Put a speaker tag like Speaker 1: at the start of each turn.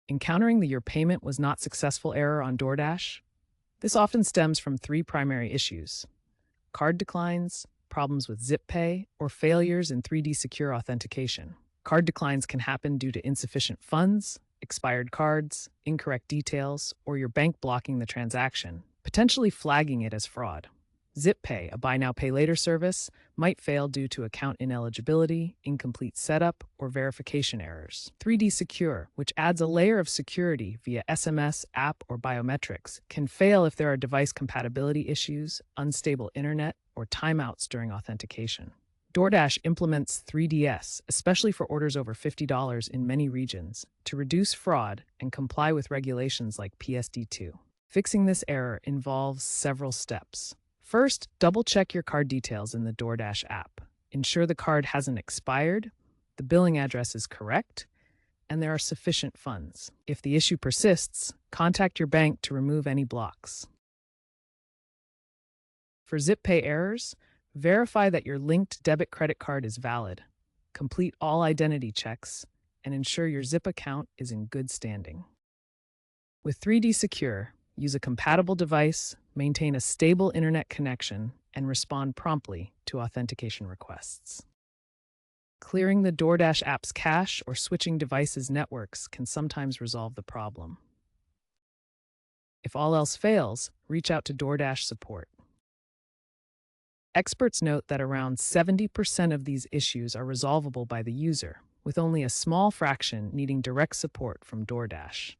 Speaker 1: Encountering the "your payment was not successful" error on DoorDash? This often stems from three primary issues: card declines, problems with zip pay, or failures in 3D secure authentication. Card declines can happen due to insufficient funds, expired cards, incorrect details, or your bank blocking the transaction, potentially flagging it as fraud. Zip Pay, a buy now pay later service, might fail due to account ineligibility, incomplete setup, or verification errors. 3D Secure, which adds a layer of security via SMS, app, or biometrics, can fail if there are device compatibility issues, unstable internet, or timeouts during authentication. DoorDash implements 3DS, especially for orders over $50 in many regions, to reduce fraud and comply with regulations like PSD2. Fixing this error involves several steps. First, double-check your card details in the DoorDash app. Ensure the card hasn't expired, the billing address is correct, and there are sufficient funds. If the issue persists, contact your bank to remove any blocks. For zip pay errors, verify that your linked debit credit card is valid. Complete all identity checks, and ensure your Zip account is in good standing. With 3D Secure, use a compatible device, maintain a stable internet connection, and respond promptly to authentication requests. Clearing the DoorDash app's cache or switching devices' networks can sometimes resolve the problem. If all else fails, reach out to DoorDash support. Experts note that around 70% of these issues are resolvable by the user, with only a small fraction needing direct support from DoorDash.